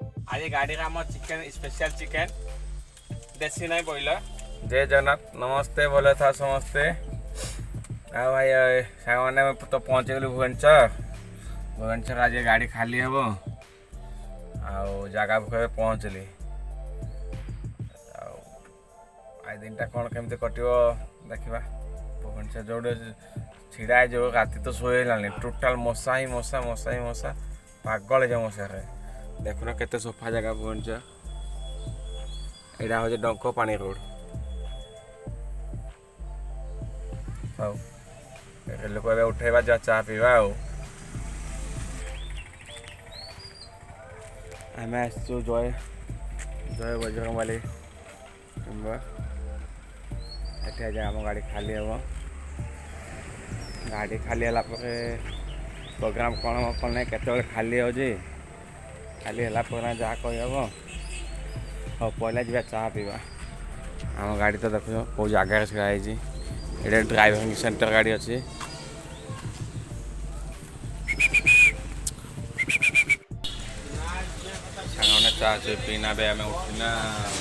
आज गाड़ी का आम चिकेन स्पेशल चिकेन देसी नहीं बोइलर। जय जगन्नाथ नमस्ते बोले था समस्ते। आ भाई सांग मैंने तो पहुँच गलु भुवनेश्वर। भुवनेश्वर आज गाड़ी खाली हम जगह को पहुँचली। आज दिन टा कौन केमती कटो देखा भुवनेश्वर जो छिड़ा जो राति तो शोला टोटाल मशा ही मशा मशा ही मशा पागल जो मशा देखुन केते सफा जगह भुवनेश्वर। यहाँ हूँ डंक पानी रोड। हाँ लोक उठेबा जा चा पीवा आम आसु जय जय बजरंगबली आज आम गाड़ी खाली हम। गाड़ी खाली है प्रोग्राम कौन कौन ना केत खाली हो खाली है प्रोग्राम जहाँ कही हम। हाँ पहला जा चा पीवा। आम गाड़ी तो देख कौ जगार छाई ये ड्राइविंग सेंटर गाड़ी अच्छी। सामने चा चे पीना बे आम उठिना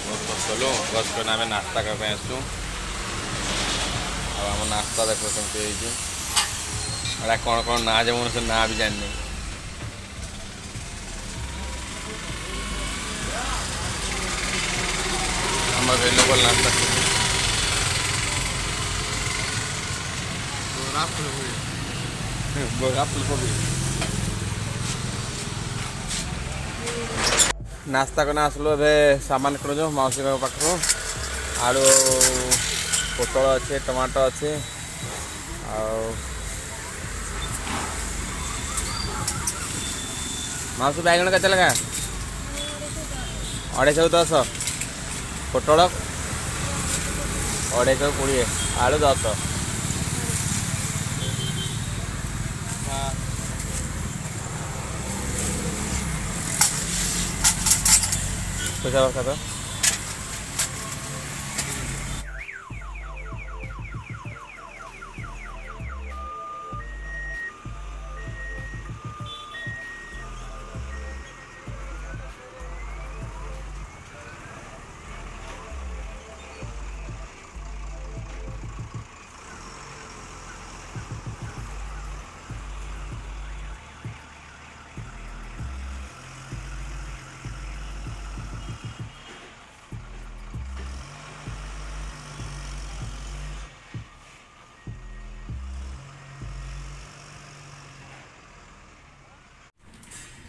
बस कलु बस करना आम नास्ता करने आसू। आम नास्ता देख कमी कौन कौन ना जो मुझे ना भी जानी। आम अवेलेबल नास्ता बोरा फुलकोबी नास्ता करना आसलु। ए सामान किणुच मौसी पाखु आलू पोटल अच्छे टमाटो अच्छे मौसी बैगण के लगा 250 पोटल 220 आलू 10 पैसा बता तो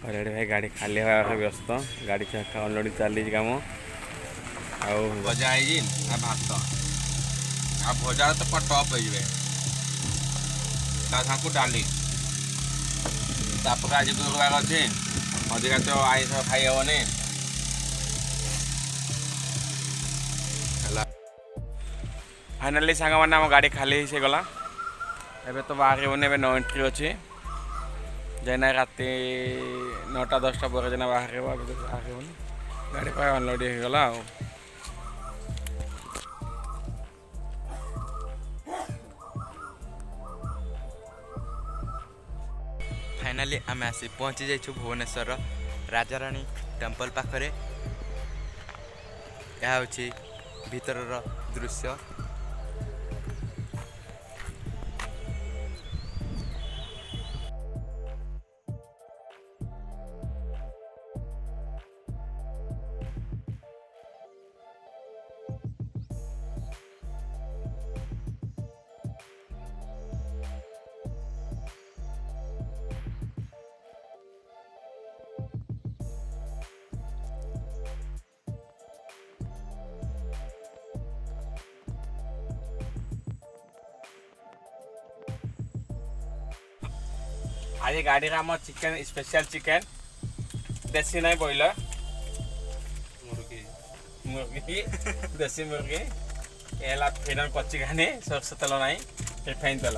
ऑलरेडी भाई गाड़ी खाली हवा व्यस्त। गाड़ी चक्का ऑलरेडी चली कम भजा है भात आ भजा तो टप हो डाली तापर आज गुरुवार अच्छे अधिका तो आईस खाई हेनी। फाइनाली सांग मैंने आम गाड़ी खाली से गला। एबे तो बाहर ए 9 एंट्री अच्छी जेना राति 9टा 10टा पर जेना बाहर बाहर गाड़ी पाए अनलोड हो गला। फाइनाली आम आसी पहुँची जाइछु भुवनेश्वर राजाराणी टेम्पल पाखरे। यह हूँ भीतर दृश्य। आज गाड़ी का आम चिकेन स्पेशल चिकेन देसी नहीं बोइलर मुर्गी देसी मुर्गी ये फिर कच्ची खानी सरस तेल ना रिफाइन तेल।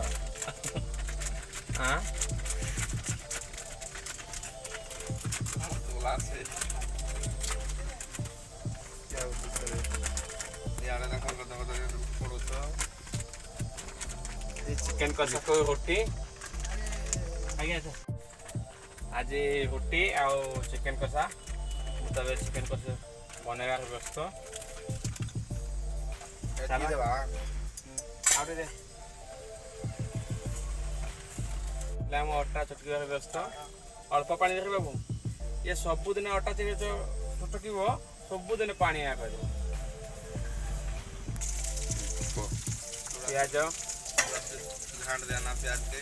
हाँ चिकेन कषा को रोटी आज रोटी आउ चिकेन कषा तबे चिकन को बनेगा व्यस्त दे अटा चटक व्यस्त अल्प पानी देख बाबू ये सबुदिन अटा चटक सबुदिन पानी कर प्याज घाट देना प्याज के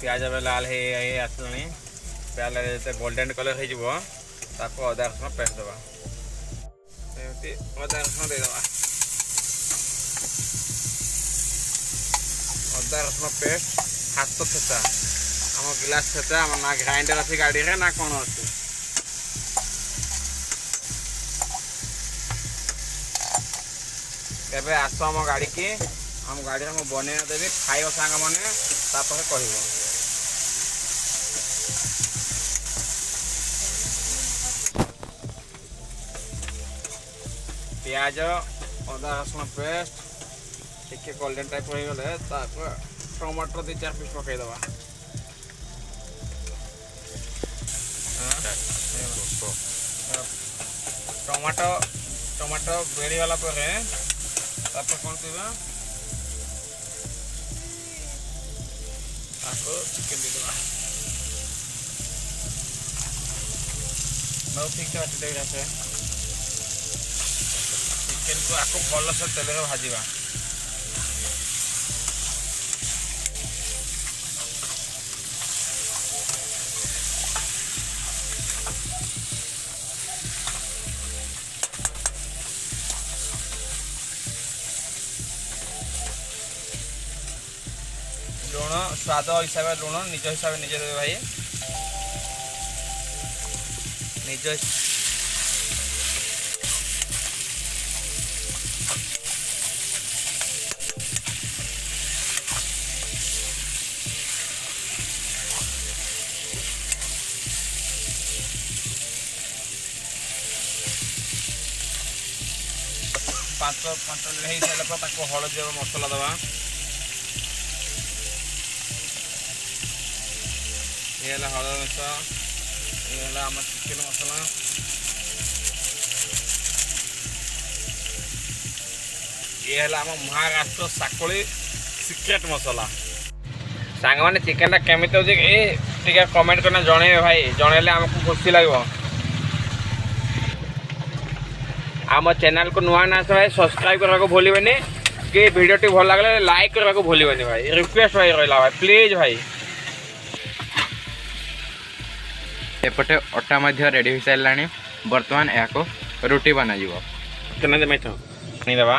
प्याज लाल है आसलानी प्याज जो गोल्डन कलर हो अदा रसुण पेस्ट दबा अदा रसुण देदबा अदा रसुण पेस्ट हाथ छेचा आम गिलास छेचा आम ना ग्राइंडर अच्छी गाड़ी रे ना कौन अच्छी केबे आस आम गाड़ी की आम गाड़ी में बने देवी खाइब सांग मैंने कह प्याज अदा रसुण पेस्ट टिके गोल्डन टाइप हो गले टमाटर 2-4 पीस पकईदबा टमाटो टमाटो बेड़ी वाला कौन करवा चिकेन देदेबा मैं ठीक से बाटी देवी आसे चिकेन को आपको भल से तेल में भाजवा लुण स्वाद हिसाब से लुण निज हिसाब से निजे देवे भाई निज 5 मिनट हो सारा पर हलदी और मसला दबा ये हलदी मिश ये आम चिकेन मसला ये आम महाराष्ट्र साकोली सिक्रेट मसला सांग मैंने चिकेन केमी हो कमेंट करना जन भाई जनइले आमको खुशी लगे आम चैनल को नुआ ना भाई सब्सक्राइब करने को भूलिए कि वीडियो टी भल लगे लाइक करने को भूलिए भाई रिक्वेस्ट भाई रहा भाई प्लीज भाई एपटे अटा मध्य रेडी हो सारा बर्तमान या रुटी बना देवा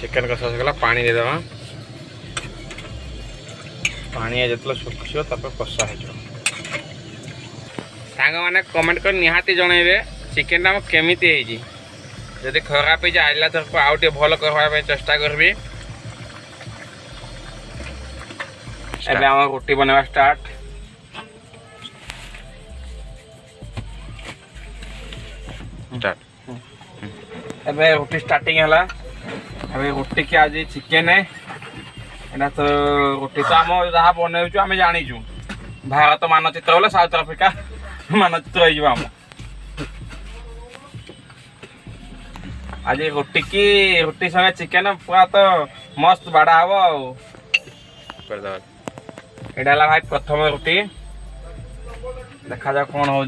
चिकेन कषा गला पानी देदेवा पानी जो सुखी कषा हो सांग मैंने कमेंट कर निहाती जनइबे चिकेन केमी जदि खराब हो जाए आइला थर आउ टे भल करवाई चेष्टा करबी एबे हम रोटी बनवा स्टार्ट एबे रोटी स्टार्टिंग है एबे रोटी के आज चिकेन है एना तो रोटी तो आम जहाँ बनऊ आम जाचु भारत मानचित्र बोले साउथ आफ्रिका मानचित्र हो आज रोटी की रोटी संगे चिकेन पूरा तो मस्त बाड़ा हम एटा भाई प्रथम रोटी देखा जाओ कौन हो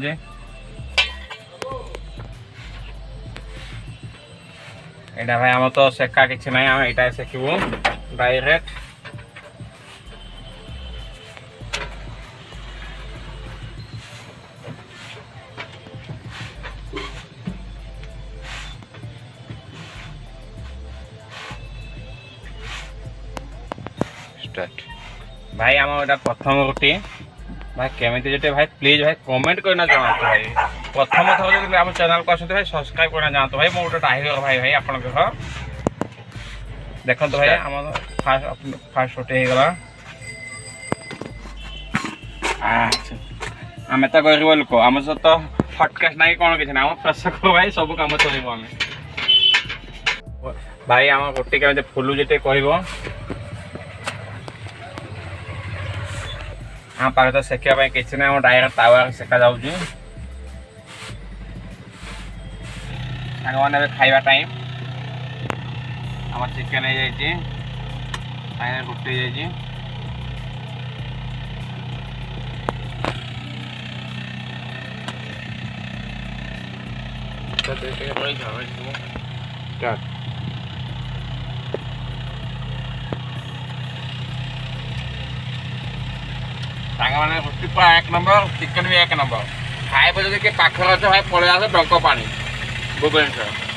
एटा भाई आम तो सेका किसी ना आम यहाँ सेकबू डायरेक्ट भाई आम एटा प्रथम रोटी भाई केमी जो भाई प्लीज भाई कमेंट करना चाहते भाई प्रथम थर जो आम चैनल को आसते भाई सब्सक्राइब करना चाहते भाई मैं गोटे टाइगर भाई भाई आप देखो भाई आम फास्ट रोटी हो गला आम तो गरीब लोक आम सहित फटकास ना कौन किसी ना आम प्रसक भाई सब कम चलो आम भाई आम रोटी केमी फुलुचे टे कह आम पाखे तो सेकिया किसी ना डायरेक्ट तावा सेका जाऊँगी मैंने खाइबा टाइम आम चिकेन हो जाए रोटी हो जाए मैंने रोटी पूरा 1 नंबर चिकेन भी 1 नंबर खाए जब कि पाखर अच्छे भाई पलि आस डंक पानी भुवनेश्वर